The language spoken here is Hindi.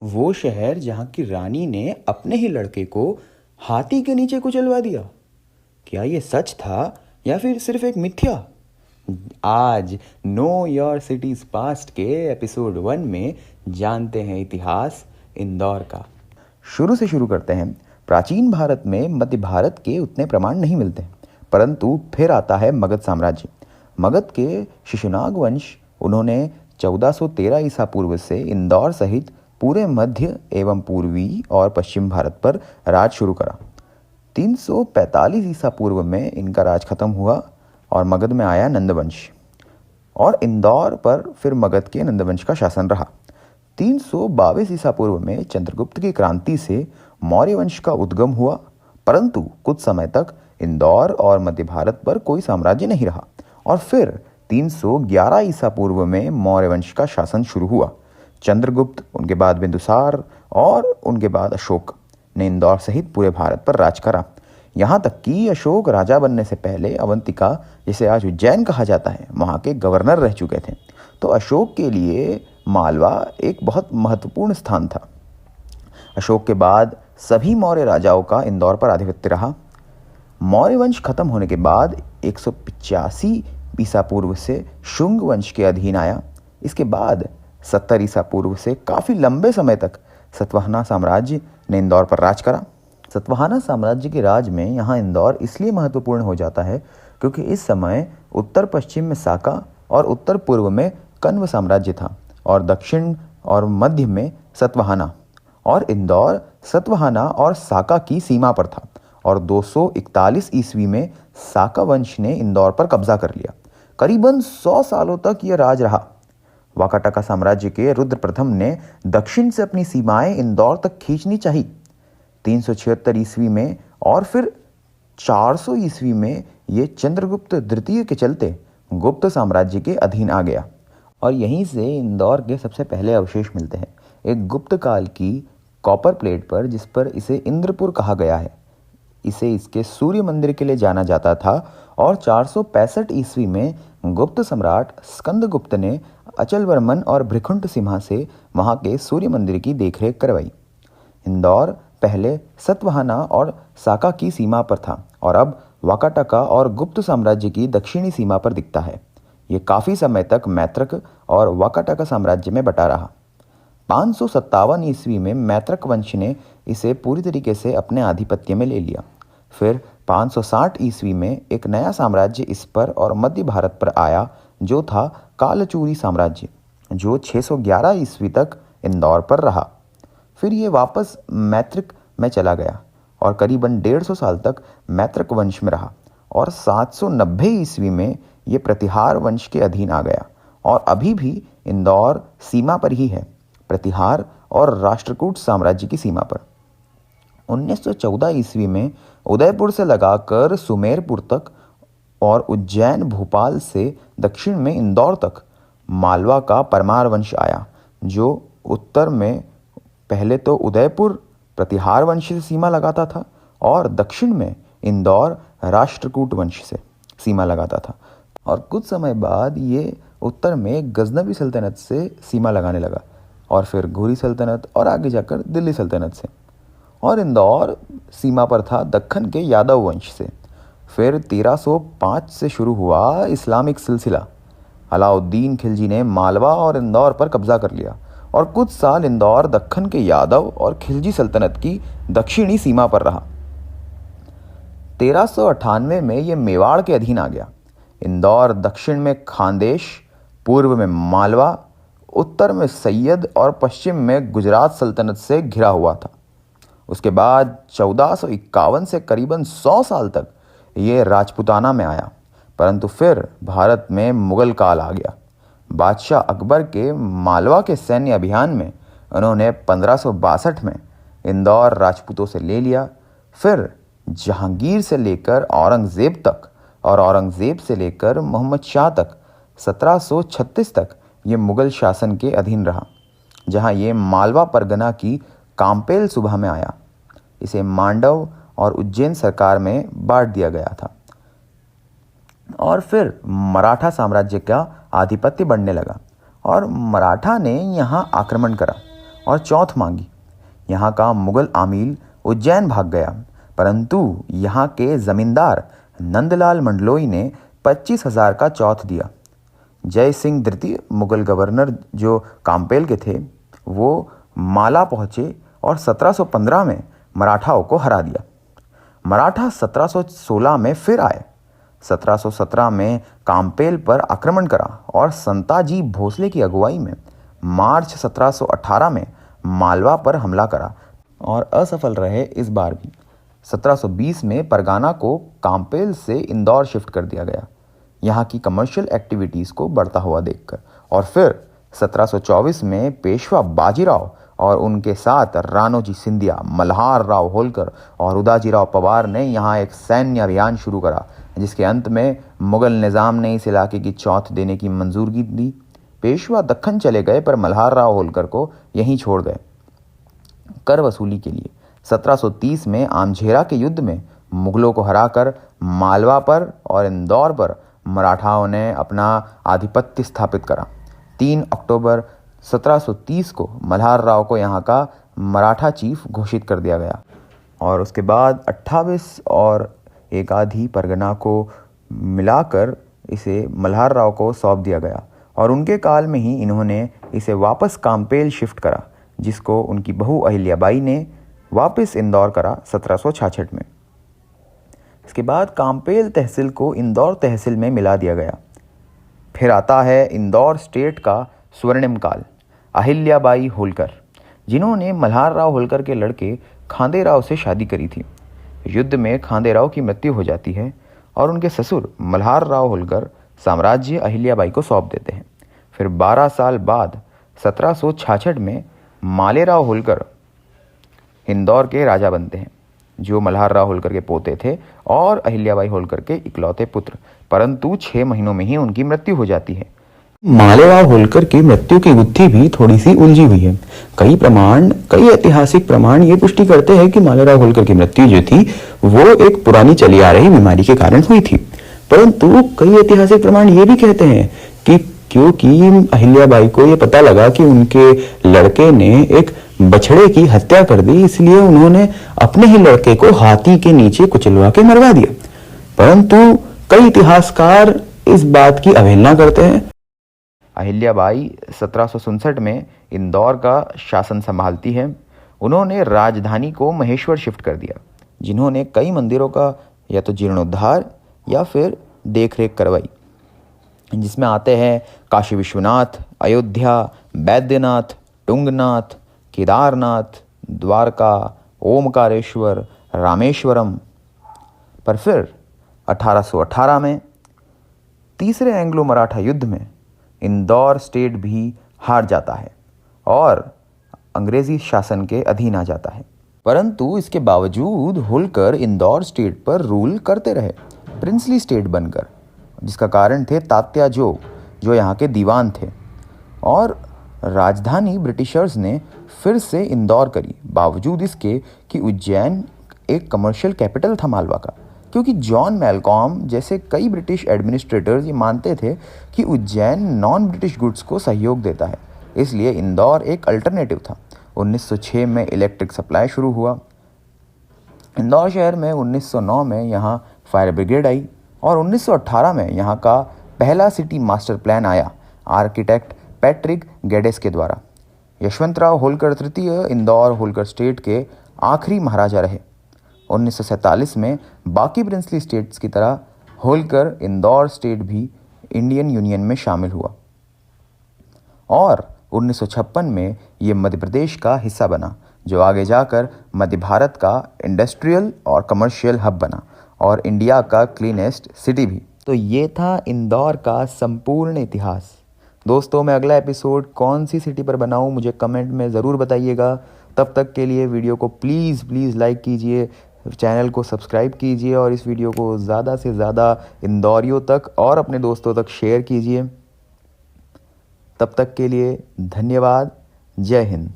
वो शहर जहाँ की रानी ने अपने ही लड़के को हाथी के नीचे कुचलवा दिया। क्या ये सच था या फिर सिर्फ एक मिथ्या? आज नो योर सिटीज पास्ट के एपिसोड 1 में जानते हैं इतिहास इंदौर का। शुरू से शुरू करते हैं। प्राचीन भारत में मध्य भारत के उतने प्रमाण नहीं मिलते, परंतु फिर आता है मगध साम्राज्य। मगध के शिशुनाग वंश, उन्होंने 1413 ईसा पूर्व से इंदौर सहित पूरे मध्य एवं पूर्वी और पश्चिम भारत पर राज शुरू करा। 345 ईसा पूर्व में इनका राज खत्म हुआ और मगध में आया नंदवंश, और इंदौर पर फिर मगध के नंदवंश का शासन रहा। 322 ईसा पूर्व में चंद्रगुप्त की क्रांति से मौर्य वंश का उद्गम हुआ, परंतु कुछ समय तक इंदौर और मध्य भारत पर कोई साम्राज्य नहीं रहा। और फिर 311 ईसा पूर्व में मौर्य वंश का शासन शुरू हुआ। चंद्रगुप्त, उनके बाद बिंदुसार और उनके बाद अशोक ने इंदौर सहित पूरे भारत पर राज करा। यहाँ तक कि अशोक राजा बनने से पहले अवंतिका, जिसे आज उज्जैन कहा जाता है, वहाँ के गवर्नर रह चुके थे। तो अशोक के लिए मालवा एक बहुत महत्वपूर्ण स्थान था। अशोक के बाद सभी मौर्य राजाओं का इंदौर पर आधिपत्य रहा। मौर्य वंश खत्म होने के बाद 185 ईसा पूर्व से शुंग वंश के अधीन आया। इसके बाद 70 ईसा पूर्व से काफ़ी लंबे समय तक सतवाहना साम्राज्य ने इंदौर पर राज करा। सतवाहना साम्राज्य के राज में यहाँ इंदौर इसलिए महत्वपूर्ण हो जाता है क्योंकि इस समय उत्तर पश्चिम में साका और उत्तर पूर्व में कण्व साम्राज्य था, और दक्षिण और मध्य में सतवाहना, और इंदौर सतवाहना और साका की सीमा पर था। और 241 ईस्वी में साका वंश ने इंदौर पर कब्जा कर लिया। करीबन 100 सालों तक यह राज रहा। वाकाटका साम्राज्य के रुद्र प्रथम ने दक्षिण से अपनी सीमाएं इंदौर तक खींचनी चाही। 376 ईस्वी में और फिर 400 ईस्वी में ये चंद्रगुप्त द्वितीय के चलते गुप्त साम्राज्य के अधीन आ गया, और यहीं से इंदौर के सबसे पहले अवशेष मिलते हैं एक गुप्त काल की कॉपर प्लेट पर, जिस पर इसे इंद्रपुर कहा गया है। इसे इसके सूर्य मंदिर के लिए जाना जाता था, और 465 ईस्वी में गुप्त सम्राट स्कंदगुप्त ने अचलवर्मन और भृकुंट सिम्हा से वहाँ के सूर्य मंदिर की देखरेख करवाई। इंदौर पहले सतवाहना और साका की सीमा पर था और अब वाकाटका और गुप्त साम्राज्य की दक्षिणी सीमा पर दिखता है। ये काफ़ी समय तक मैत्रक और वाकाटका साम्राज्य में बटा रहा। 557 ईस्वी में मैत्रक वंश ने इसे पूरी तरीके से अपने आधिपत्य में ले लिया। फिर 560 ईस्वी में एक नया साम्राज्य इस पर और मध्य भारत पर आया, जो था कालचूरी साम्राज्य, जो 611 ईस्वी तक इंदौर पर रहा। फिर ये वापस मैत्रक में चला गया और करीबन 150 साल तक मैत्रक वंश में रहा, और 790 ईस्वी में ये प्रतिहार वंश के अधीन आ गया, और अभी भी इंदौर सीमा पर ही है, प्रतिहार और राष्ट्रकूट साम्राज्य की सीमा पर। 1914 ईस्वी में उदयपुर से लगाकर सुमेरपुर तक और उज्जैन भोपाल से दक्षिण में इंदौर तक मालवा का परमार वंश आया, जो उत्तर में पहले तो उदयपुर प्रतिहार वंश से सीमा लगाता था और दक्षिण में इंदौर राष्ट्रकूट वंश से सीमा लगाता था, और कुछ समय बाद ये उत्तर में गजनवी सल्तनत से सीमा लगाने लगा, और फिर घुरी सल्तनत और आगे जाकर दिल्ली सल्तनत से। और इंदौर सीमा पर था दक्खन के यादव वंश से। फिर 1305 से शुरू हुआ इस्लामिक सिलसिला। अलाउद्दीन खिलजी ने मालवा और इंदौर पर कब्जा कर लिया, और कुछ साल इंदौर दक्खन के यादव और खिलजी सल्तनत की दक्षिणी सीमा पर रहा। 1398 में यह मेवाड़ के अधीन आ गया। इंदौर दक्षिण में खानदेश, पूर्व में मालवा, उत्तर में सैयद और पश्चिम में गुजरात सल्तनत से घिरा हुआ था। उसके बाद 1451 से करीबन 100 साल तक ये राजपूताना में आया, परंतु फिर भारत में मुगल काल आ गया। बादशाह अकबर के मालवा के सैन्य अभियान में उन्होंने 1562 में इंदौर राजपूतों से ले लिया। फिर जहांगीर से लेकर औरंगज़ेब तक और औरंगज़ेब से लेकर मोहम्मद शाह तक 1736 तक ये मुगल शासन के अधीन रहा, जहां ये मालवा परगना की काम्पेल सूबा में आया। इसे मांडव और उज्जैन सरकार में बांट दिया गया था, और फिर मराठा साम्राज्य का आधिपत्य बढ़ने लगा और मराठा ने यहाँ आक्रमण करा। और चौथ मांगी। यहाँ का मुगल आमील उज्जैन भाग गया, परंतु यहाँ के जमींदार नंदलाल मंडलोई ने 25,000 का चौथ दिया। जय सिंह द्वितीय मुगल गवर्नर जो काम्पेल के थे, वो माला पहुँचे और 1715 में मराठाओं को हरा दिया। मराठा 1716 में फिर आए। 1717 में काम्पेल पर आक्रमण करा और संताजी भोसले की अगुवाई में मार्च 1718 में मालवा पर हमला करा और असफल रहे इस बार भी। 1720 में परगाना को काम्पेल से इंदौर शिफ्ट कर दिया गया, यहाँ की कमर्शियल एक्टिविटीज़ को बढ़ता हुआ देखकर। और फिर 1724 में पेशवा बाजीराव और उनके साथ राणोजी सिंधिया, मल्हार राव होलकर और उदाजीराव पवार ने यहाँ एक सैन्य अभियान शुरू करा, जिसके अंत में मुगल निज़ाम ने इस इलाके की चौथ देने की मंजूरी दी। पेशवा दक्खन चले गए, पर मल्हार राव होलकर को यहीं छोड़ गए कर वसूली के लिए। 1730 में आमझेरा के युद्ध में मुगलों को हराकर मालवा पर और इंदौर पर मराठाओं ने अपना आधिपत्य स्थापित करा। 3 अक्टूबर 1730 को मल्हार राव को यहाँ का मराठा चीफ घोषित कर दिया गया और उसके बाद 28 और एक आधी परगना को मिलाकर इसे मल्हार राव को सौंप दिया गया और उनके काल में ही इन्होंने इसे वापस काम्पेल शिफ्ट करा, जिसको उनकी बहू अहिल्याबाई ने वापस इंदौर करा 1766 में। इसके बाद काम्पेल तहसील को इंदौर तहसील में मिला दिया गया। फिर आता है इंदौर स्टेट का स्वर्णिम काल। अहिल्याबाई होलकर, जिन्होंने मल्हार राव होलकर के लड़के खांदेराव से शादी करी थी। युद्ध में खांदेराव की मृत्यु हो जाती है और उनके ससुर मल्हार राव होलकर साम्राज्य अहिल्याबाई को सौंप देते हैं। फिर 12 साल बाद 1766 में मालेराव होलकर इंदौर के राजा बनते हैं, जो मल्हार राव होलकर के पोते थे और अहिल्याबाई होलकर के इकलौते पुत्र, परंतु 6 महीनों में ही उनकी मृत्यु हो जाती है। मालेराव होलकर की मृत्यु की गुत्थी भी थोड़ी सी उलझी हुई है। कई ऐतिहासिक प्रमाण ये पुष्टि करते हैं कि मालेराव होलकर की मृत्यु जो थी वो एक पुरानी चली आ रही बीमारी के कारण हुई थी, परंतु कई ऐतिहासिक प्रमाण ये भी कहते हैं कि क्योंकि अहिल्याबाई को ये पता लगा कि उनके लड़के ने एक बछड़े की हत्या कर दी, इसलिए उन्होंने अपने ही लड़के को हाथी के नीचे कुचलवा के मरवा दिया। परंतु कई इतिहासकार इस बात की अवहेलना करते हैं। अहिल्याबाई 1767 में इंदौर का शासन संभालती है। उन्होंने राजधानी को महेश्वर शिफ्ट कर दिया, जिन्होंने कई मंदिरों का या तो जीर्णोद्धार या फिर देखरेख करवाई, जिसमें आते हैं काशी विश्वनाथ, अयोध्या, बैद्यनाथ, टुंगनाथ, केदारनाथ, द्वारका, ओमकारेश्वर, रामेश्वरम। पर फिर 1818 में तीसरे एंग्लो मराठा युद्ध में इंदौर स्टेट भी हार जाता है और अंग्रेजी शासन के अधीन आ जाता है। परंतु इसके बावजूद होलकर इंदौर स्टेट पर रूल करते रहे, प्रिंसली स्टेट बनकर, जिसका कारण थे तात्या जो यहाँ के दीवान थे। और राजधानी ब्रिटिशर्स ने फिर से इंदौर करी, बावजूद इसके कि उज्जैन एक कमर्शियल कैपिटल था मालवा का, क्योंकि जॉन मैलकॉम जैसे कई ब्रिटिश एडमिनिस्ट्रेटर्स ये मानते थे कि उज्जैन नॉन ब्रिटिश गुड्स को सहयोग देता है, इसलिए इंदौर एक अल्टरनेटिव था। 1906 में इलेक्ट्रिक सप्लाई शुरू हुआ इंदौर शहर में। 1909 में यहाँ फायर ब्रिगेड आई और 1918 में यहाँ का पहला सिटी मास्टर प्लान आया आर्किटेक्ट पैट्रिक गेडेस के द्वारा। यशवंतराव होलकर तृतीय इंदौर होलकर स्टेट के आखिरी महाराजा रहे। 1947 में बाकी प्रिंसली स्टेट्स की तरह होलकर इंदौर स्टेट भी इंडियन यूनियन में शामिल हुआ और 1956 में ये मध्य प्रदेश का हिस्सा बना, जो आगे जाकर मध्य भारत का इंडस्ट्रियल और कमर्शियल हब बना और इंडिया का क्लीनेस्ट सिटी भी। तो ये था इंदौर का संपूर्ण इतिहास। दोस्तों, मैं अगला एपिसोड कौन सी सिटी पर बनाऊं मुझे कमेंट में ज़रूर बताइएगा। तब तक के लिए वीडियो को प्लीज़ लाइक कीजिए, चैनल को सब्सक्राइब कीजिए और इस वीडियो को ज़्यादा से ज़्यादा इंदौरियों तक और अपने दोस्तों तक शेयर कीजिए। तब तक के लिए धन्यवाद। जय हिंद।